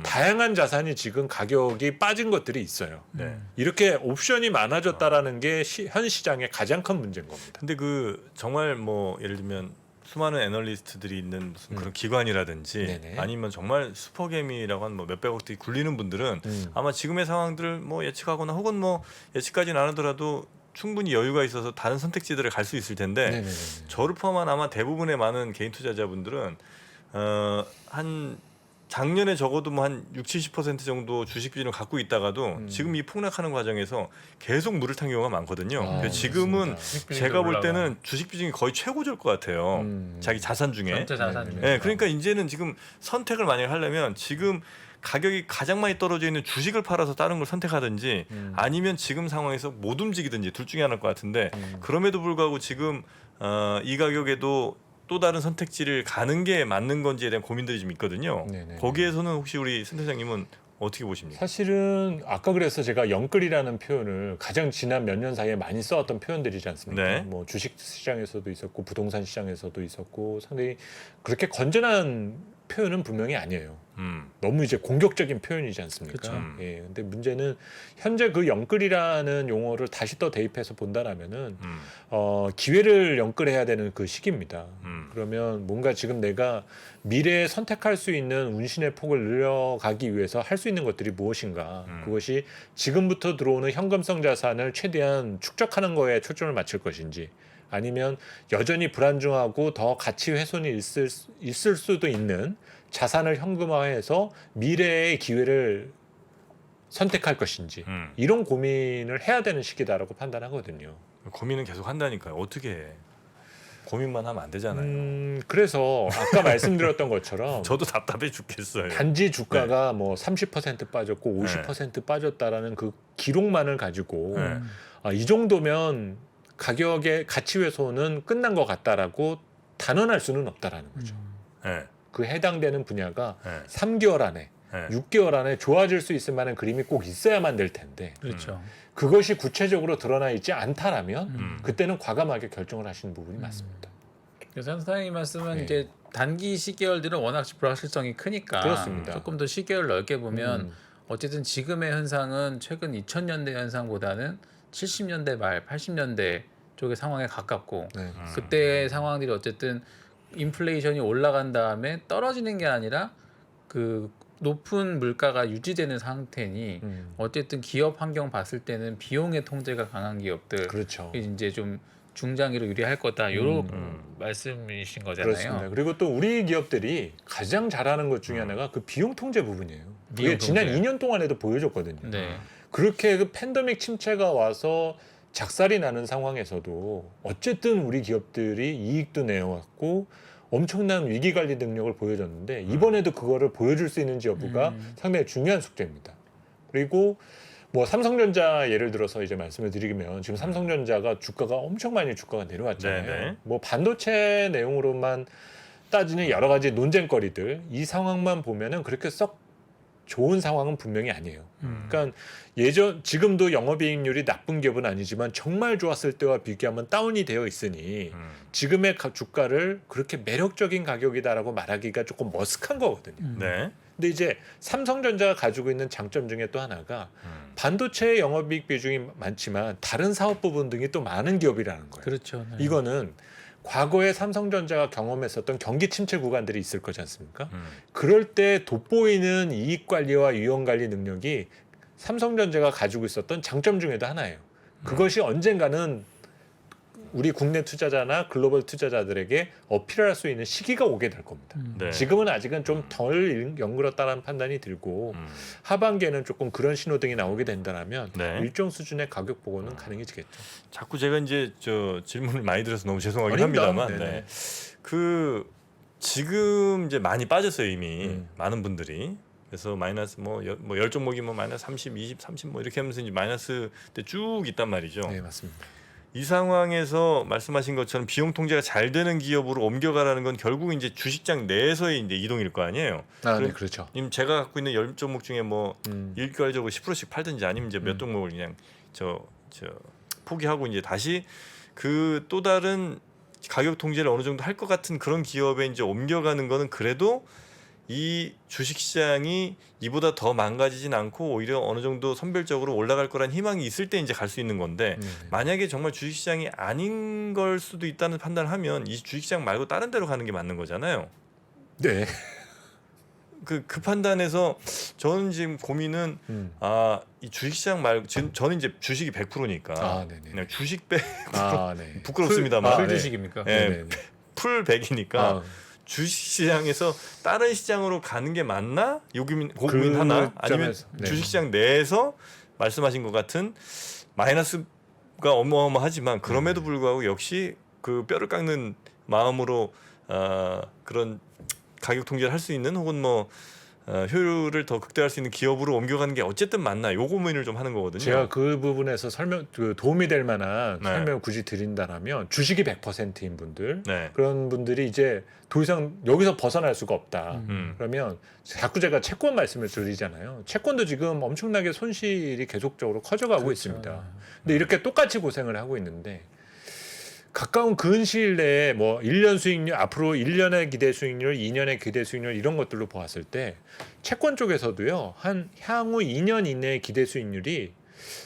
다양한 자산이 지금 가격이 빠진 것들이 있어요. 네. 이렇게 옵션이 많아졌다라는 게 현 시장의 가장 큰 문제인 겁니다. 근데 그 정말 뭐 예를 들면 수많은 애널리스트들이 있는 무슨 그런 기관이라든지 네네. 아니면 정말 슈퍼개미라고 한 뭐 몇백억들이 굴리는 분들은 아마 지금의 상황들을 뭐 예측하거나 혹은 뭐 예측까지는 안 하더라도 충분히 여유가 있어서 다른 선택지들을 갈 수 있을 텐데 네네네. 저를 포함한 아마 대부분의 많은 개인 투자자분들은 한 작년에 적어도 뭐 한 60-70% 정도 주식 비중을 갖고 있다가도 지금 이 폭락하는 과정에서 계속 물을 탄 경우가 많거든요. 그래서 지금은 그렇습니다. 제가 볼 때는 주식 비중이 거의 최고조일 것 같아요. 자기 자산 중에. 전체 자산 네, 중에. 네, 그러니까 이제는 지금 선택을 만약에 하려면 지금 가격이 가장 많이 떨어져 있는 주식을 팔아서 다른 걸 선택하든지 아니면 지금 상황에서 못 움직이든지 둘 중에 하나일 것 같은데 그럼에도 불구하고 지금 이 가격에도 또 다른 선택지를 가는 게 맞는 건지에 대한 고민들이 좀 있거든요. 네네. 거기에서는 혹시 우리 센터장님은 어떻게 보십니까? 사실은 아까 그래서 제가 영끌이라는 표현을 가장 지난 몇 년 사이에 많이 써왔던 표현들이지 않습니까? 네. 뭐 주식 시장에서도 있었고 부동산 시장에서도 있었고 상당히 그렇게 건전한 표현은 분명히 아니에요. 너무 이제 공격적인 표현이지 않습니까? 그쵸. 예. 근데 문제는 현재 그 영끌이라는 용어를 다시 또 대입해서 본다라면은 기회를 영끌해야 되는 그 시기입니다. 그러면 뭔가 지금 내가 미래에 선택할 수 있는 운신의 폭을 늘려가기 위해서 할 수 있는 것들이 무엇인가? 그것이 지금부터 들어오는 현금성 자산을 최대한 축적하는 거에 초점을 맞출 것인지 아니면 여전히 불안정하고 더 가치 훼손이 있을 수도 있는 자산을 현금화해서 미래의 기회를 선택할 것인지 이런 고민을 해야 되는 시기다라고 판단하거든요. 고민은 계속 한다니까요. 어떻게 해? 고민만 하면 안 되잖아요. 그래서 아까 말씀드렸던 것처럼 저도 답답해 죽겠어요. 단지 주가가 뭐 30% 빠졌고 50% 빠졌다라는 그 기록만을 가지고 이 정도면 가격의 가치 훼손은 끝난 것 같다라고 단언할 수는 없다라는 거죠. 네. 그 해당되는 분야가 네. 3개월 안에, 네. 6개월 안에 좋아질 수 있을 만한 그림이 꼭 있어야만 될 텐데 그렇죠. 그것이 구체적으로 드러나 있지 않다라면 그때는 과감하게 결정을 하시는 부분이 맞습니다. 그래서 선생님 말씀은 네. 이제 단기 시계열들은 워낙 불확실성이 크니까 그렇습니다. 조금 더 시계열 넓게 보면 어쨌든 지금의 현상은 최근 2000년대 현상보다는 70년대 말, 80년대 쪽의 상황에 가깝고 네. 그때의 상황들이 어쨌든 인플레이션이 올라간 다음에 떨어지는 게 아니라 그 높은 물가가 유지되는 상태니 어쨌든 기업 환경 봤을 때는 비용의 통제가 강한 기업들 그렇죠. 이제 좀 중장기로 유리할 거다. 이런 말씀이신 거잖아요. 그렇습니다. 그리고 또 우리 기업들이 가장 잘하는 것 중에 하나가 그 비용 통제 부분이에요. 비용 그게 지난 통제. 2년 동안에도 보여줬거든요. 네. 그렇게 그 팬데믹 침체가 와서 작살이 나는 상황에서도 어쨌든 우리 기업들이 이익도 내왔고 엄청난 위기 관리 능력을 보여줬는데 이번에도 그거를 보여줄 수 있는지 여부가 상당히 중요한 숙제입니다. 그리고 뭐 삼성전자 예를 들어서 이제 말씀을 드리면 지금 삼성전자가 주가가 엄청 많이 주가가 내려왔잖아요. 네네. 뭐 반도체 내용으로만 따지는 여러 가지 논쟁거리들 이 상황만 보면은 그렇게 썩 좋은 상황은 분명히 아니에요. 그러니까 지금도 영업이익률이 나쁜 기업은 아니지만 정말 좋았을 때와 비교하면 다운이 되어 있으니 지금의 주가를 그렇게 매력적인 가격이다라고 말하기가 조금 머쓱한 거거든요. 네. 근데 이제 삼성전자가 가지고 있는 장점 중에 또 하나가 반도체 영업이익 비중이 많지만 다른 사업 부분 등이 또 많은 기업이라는 거예요. 그렇죠. 네. 이거는 과거에 삼성전자가 경험했었던 경기 침체 구간들이 있을 거지 않습니까? 그럴 때 돋보이는 이익 관리와 위험 관리 능력이 삼성전자가 가지고 있었던 장점 중에도 하나예요. 그것이 언젠가는 우리 국내 투자자나 글로벌 투자자들에게 어필할 수 있는 시기가 오게 될 겁니다. 네. 지금은 아직은 좀 덜 연그렀다는 판단이 들고 하반기에는 조금 그런 신호등이 나오게 된다면 네. 일정 수준의 가격 보고는 가능해지겠죠. 자꾸 제가 이제 저 질문을 많이 드려서 너무 죄송하긴 아닙니다. 합니다만, 네네. 네. 그 지금 이제 많이 빠졌어요 이미 많은 분들이. 그래서 마이너스 뭐 열 종목이 뭐 마이너스 30, 20, 30 뭐 이렇게 하면서 이제 마이너스 때 쭉 있단 말이죠. 네, 맞습니다. 이 상황에서 말씀하신 것처럼 비용 통제가 잘 되는 기업으로 옮겨가라는 건 결국 이제 주식장 내에서의 이제 이동일 거 아니에요. 아, 네, 그럼 그렇죠. 님 제가 갖고 있는 10종목 중에 뭐 일괄적으로 10%씩 팔든지 아니면 이제 몇 음. 종목을 그냥 저 포기하고 이제 다시 그 또 다른 가격 통제를 어느 정도 할 것 같은 그런 기업에 이제 옮겨가는 거는 그래도 이 주식 시장이 이보다 더 망가지진 않고 오히려 어느 정도 선별적으로 올라갈 거란 희망이 있을 때 이제 갈 수 있는 건데 만약에 정말 주식 시장이 아닌 걸 수도 있다는 판단을 하면 이 주식 시장 말고 다른 데로 가는 게 맞는 거잖아요. 네. 그 판단에서 저는 지금 고민은 이 주식시장 말고 저는 이제 주식이 100%니까 아, 네네. 그냥 주식 100 아, 네. 부끄럽습니다만 풀 네. 주식입니까? 예, 네네. 풀 100이니까 아, 주식시장에서 다른 시장으로 가는 게 맞나? 요 고민 그 하나 아니면 점에서, 네. 주식시장 내에서 말씀하신 것 같은 마이너스가 어마어마하지만 그럼에도 불구하고 역시 그 뼈를 깎는 마음으로 그런 가격 통제를 할 수 있는 혹은 뭐 효율을 더 극대화할 수 있는 기업으로 옮겨가는 게 어쨌든 맞나? 요 고민을 좀 하는 거거든요. 제가 그 부분에서 도움이 될 만한 네. 설명을 굳이 드린다면 주식이 100%인 분들 네. 그런 분들이 이제 더 이상 여기서 벗어날 수가 없다. 음. 그러면 자꾸 제가 채권 말씀을 드리잖아요. 채권도 지금 엄청나게 손실이 계속적으로 커져가고 그렇죠. 있습니다. 근데 이렇게 똑같이 고생을 하고 있는데 가까운 근시일 내에 뭐 1년 수익률 앞으로 1년의 기대 수익률, 2년의 기대 수익률 이런 것들로 보았을 때 채권 쪽에서도요. 한 향후 2년 이내의 기대 수익률이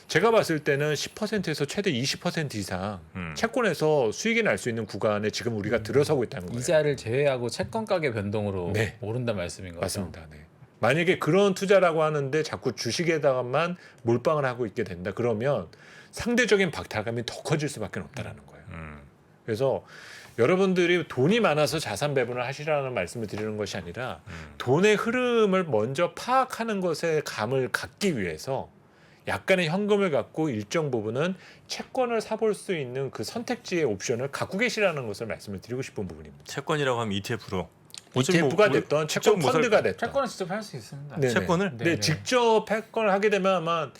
제가 봤을 때는 10%에서 최대 20% 이상 채권에서 수익이 날 수 있는 구간에 지금 우리가 들어서고 있다는 거예요. 이자를 제외하고 채권 가격 변동으로 네. 오른다 말씀인 거죠. 맞습니다. 네. 만약에 그런 투자라고 하는데 자꾸 주식에다가만 몰빵을 하고 있게 된다. 그러면 상대적인 박탈감이 더 커질 수밖에 없다라는 거예요. 그래서 여러분들이 돈이 많아서 자산 배분을 하시라는 말씀을 드리는 것이 아니라 돈의 흐름을 먼저 파악하는 것에 감을 갖기 위해서 약간의 현금을 갖고 일정 부분은 채권을 사볼 수 있는 그 선택지의 옵션을 갖고 계시라는 것을 말씀을 드리고 싶은 부분입니다. 채권이라고 하면 ETF로 ETF가 됐던 채권 펀드가 됐던 채권은 직접 할 수 있습니다. 네네. 채권을 네. 네, 직접 채권을 하게 되면 아마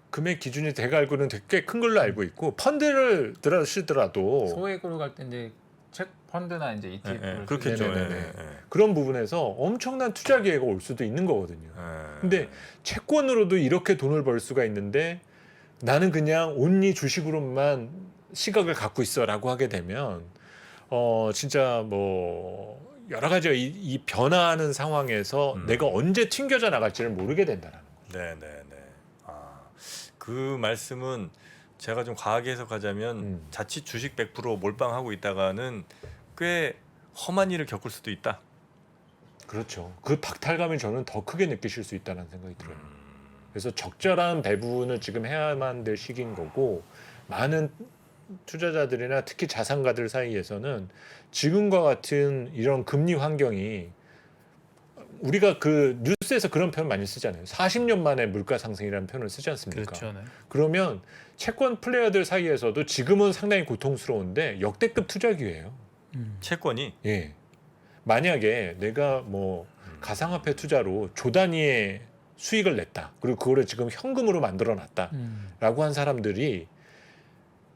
금액 기준이 제가 알고는 되게 큰 걸로 알고 있고 펀드를 들어시더라도 소액으로 갈 때 이제 책 펀드나 이제 ETF를 그렇겠죠. 네네네. 예, 예. 그런 부분에서 엄청난 투자 기회가 올 수도 있는 거거든요. 예. 근데 채권으로도 이렇게 돈을 벌 수가 있는데 나는 그냥 온리 주식으로만 시각을 갖고 있어라고 하게 되면 진짜 뭐 여러 가지 이 변화하는 상황에서 내가 언제 튕겨져 나갈지를 모르게 된다는 거예요. 네. 그 말씀은 제가 좀 과하게 해석하자면 자칫 주식 100% 몰빵하고 있다가는 꽤 험한 일을 겪을 수도 있다. 그렇죠. 그 박탈감을 저는 더 크게 느끼실 수 있다는 생각이 들어요. 그래서 적절한 배분을 지금 해야만 될 시기인 거고 많은 투자자들이나 특히 자산가들 사이에서는 지금과 같은 이런 금리 환경이 우리가 그 뉴스에서 그런 표현 많이 쓰잖아요. 40년 만에 물가 상승이라는 표현을 쓰지 않습니까? 그렇죠. 네. 그러면 채권 플레이어들 사이에서도 지금은 상당히 고통스러운데 역대급 투자 기회예요. 채권이 예. 만약에 내가 뭐 가상화폐 투자로 조 단위의 수익을 냈다. 그리고 그거를 지금 현금으로 만들어 놨다라고 한 사람들이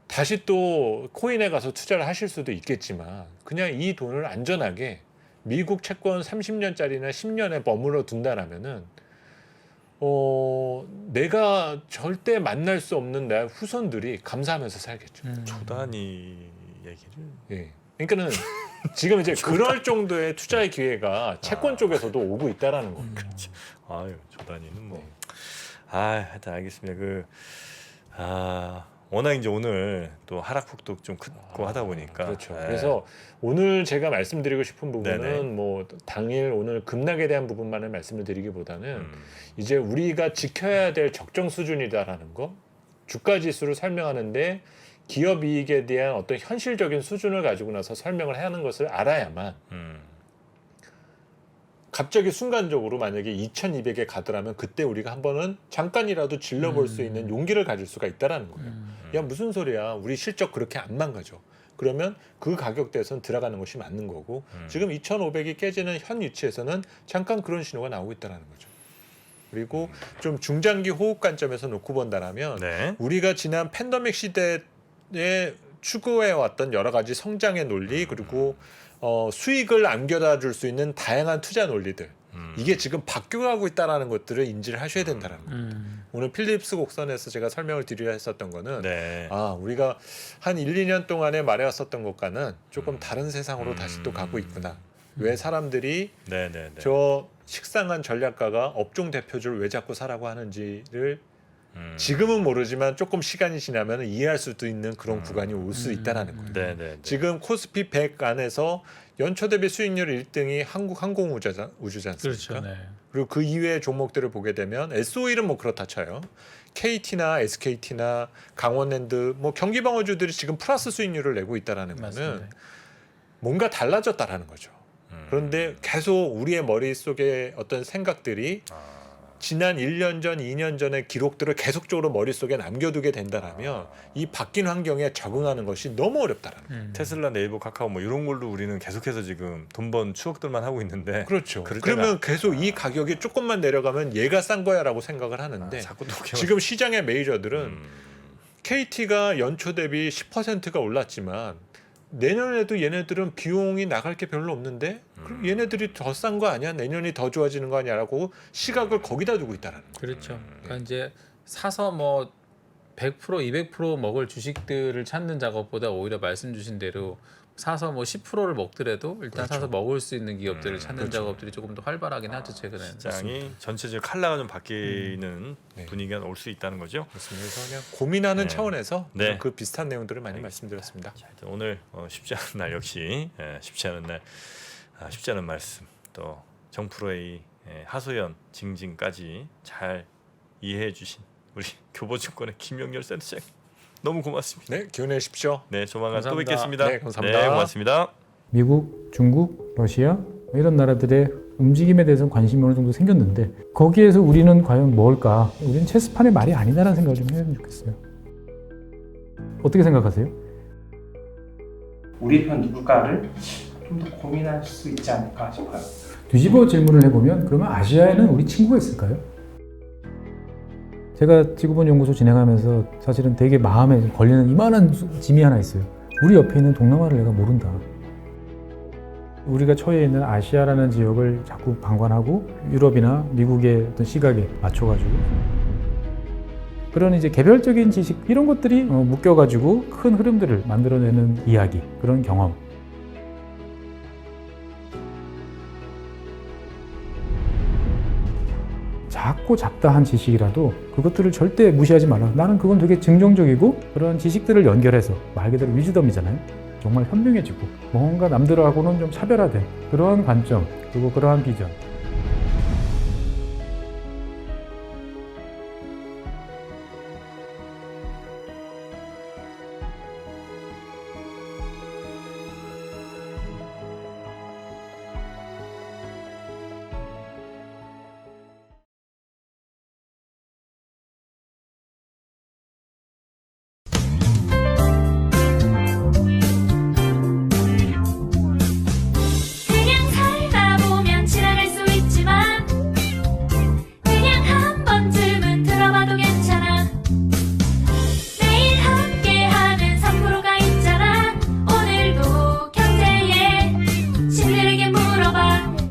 다시 또 코인에 가서 투자를 하실 수도 있겠지만 그냥 이 돈을 안전하게 미국 채권 30년짜리나 10년에 머물러 둔다라면은 내가 절대 만날 수 없는 내 후손들이 감사하면서 살겠죠. 조단위 얘기를 예. 그러니까는 지금 이제 그럴 정도의 투자의 기회가 채권 쪽에서도 오고 있다라는 겁니다. 아유 조단위는 뭐 네. 하여튼 알겠습니다. 워낙 이제 오늘 또 하락폭도 좀 크고 하다 보니까 그렇죠. 예. 그래서 오늘 제가 말씀드리고 싶은 부분은 네네. 뭐 당일 오늘 급락에 대한 부분만을 말씀을 드리기보다는 이제 우리가 지켜야 될 적정 수준이다라는 거, 주가 지수를 설명하는데 기업 이익에 대한 어떤 현실적인 수준을 가지고 나서 설명을 해야 하는 것을 알아야만 갑자기 순간적으로 만약에 2200에 가더라면 그때 우리가 한 번은 잠깐이라도 질러볼 수 있는 용기를 가질 수가 있다라는 거예요. 야 무슨 소리야, 우리 실적 그렇게 안 망가져. 그러면 그 가격대에서는 들어가는 것이 맞는 거고 지금 2500이 깨지는 현 위치에서는 잠깐 그런 신호가 나오고 있다는 거죠. 그리고 좀 중장기 호흡 관점에서 놓고 본다라면 네. 우리가 지난 팬데믹 시대에 추구해 왔던 여러 가지 성장의 논리 그리고 수익을 안겨다 줄 수 있는 다양한 투자 논리들 이게 지금 바뀌어가고 있다는 것들을 인지를 하셔야 된다는 거예요. 오늘 필립스 곡선에서 제가 설명을 드리려 했었던 거는 네. 우리가 한 1, 2년 동안에 말해왔었던 것과는 조금 다른 세상으로 다시 또 가고 있구나. 왜 사람들이 네네네. 저 식상한 전략가가 업종 대표주를 왜 자꾸 사라고 하는지를 지금은 모르지만 조금 시간이 지나면 이해할 수도 있는 그런 구간이 올 수 있다라는 거예요. 네네. 지금 코스피 100 안에서 연초 대비 수익률 1등이 한국 항공우주지 않습니까? 그렇죠. 네. 그리고 그 이외의 종목들을 보게 되면 SOE는 뭐 그렇다 쳐요. KT나 SKT나 강원랜드 뭐 경기방어주들이 지금 플러스 수익률을 내고 있다라는 거는 맞습니다. 뭔가 달라졌다라는 거죠. 그런데 계속 우리의 머릿속에 어떤 생각들이 지난 1년 전, 2년 전의 기록들을 계속적으로 머릿속에 남겨두게 된다라면 이 바뀐 환경에 적응하는 것이 너무 어렵다라는 거예요. 테슬라, 네이버, 카카오 뭐 이런 걸로 우리는 계속해서 지금 돈 번 추억들만 하고 있는데 그렇죠. 그럴 그러면 때가- 계속 이 가격이 조금만 내려가면 얘가 싼 거야라고 생각을 하는데 자꾸 또 지금 시장의 메이저들은 KT가 연초 대비 10%가 올랐지만 내년에도 얘네들은 비용이 나갈 게 별로 없는데 그럼 얘네들이 더 싼 거 아니야? 내년이 더 좋아지는 거 아니야라고 시각을 거기다 두고 있다는 거예요. 그렇죠. 그러니까 이제 사서 뭐 100% 200% 먹을 주식들을 찾는 작업보다 오히려 말씀 주신 대로 사서 뭐 10%를 먹더라도 일단 사서 먹을 수 있는 기업들을 찾는 작업들이 조금 더 활발하긴 하죠 최근에는. 시장이 전체적으로 컬러가 좀 바뀌는 네. 분위기가 올 수 있다는 거죠. 그렇습니다. 그래서 그냥 고민하는 네. 차원에서 네. 그 비슷한 내용들을 많이 말씀드렸습니다. 자, 하여튼 오늘 쉽지 않은 날 역시 쉽지 않은 날 쉽지 않은 말씀 또 정프로의 하소연 징징까지 잘 이해해 주신 우리 교보증권의 김영렬 센터장 너무 고맙습니다. 네, 기원해 주십시오. 네, 조만간 또 감사합니다. 뵙겠습니다. 네, 감사합니다. 네, 고맙습니다. 미국, 중국, 러시아 이런 나라들의 움직임에 대해서는 관심이 어느 정도 생겼는데 거기에서 우리는 과연 뭘까? 우리는 체스판의 말이 아니다라는 생각을 좀 해보면 좋겠어요. 어떻게 생각하세요? 우리 편 누굴까를 좀 더 고민할 수 있지 않을까 싶어요. 뒤집어 질문을 해보면 그러면 아시아에는 우리 친구가 있을까요? 제가 지구본 연구소 진행하면서 사실은 되게 마음에 걸리는 이만한 짐이 하나 있어요. 우리 옆에 있는 동남아를 내가 모른다. 우리가 처해 있는 아시아라는 지역을 자꾸 방관하고 유럽이나 미국의 어떤 시각에 맞춰가지고 그런 이제 개별적인 지식 이런 것들이 묶여가지고 큰 흐름들을 만들어내는 이야기, 그런 경험. 작고 잡다한 지식이라도 그것들을 절대 무시하지 말라. 나는 그건 되게 긍정적이고 그런 지식들을 연결해서 말 그대로 위즈덤이잖아요. 정말 현명해지고 뭔가 남들하고는 좀 차별화된 그러한 관점 그리고 그러한 비전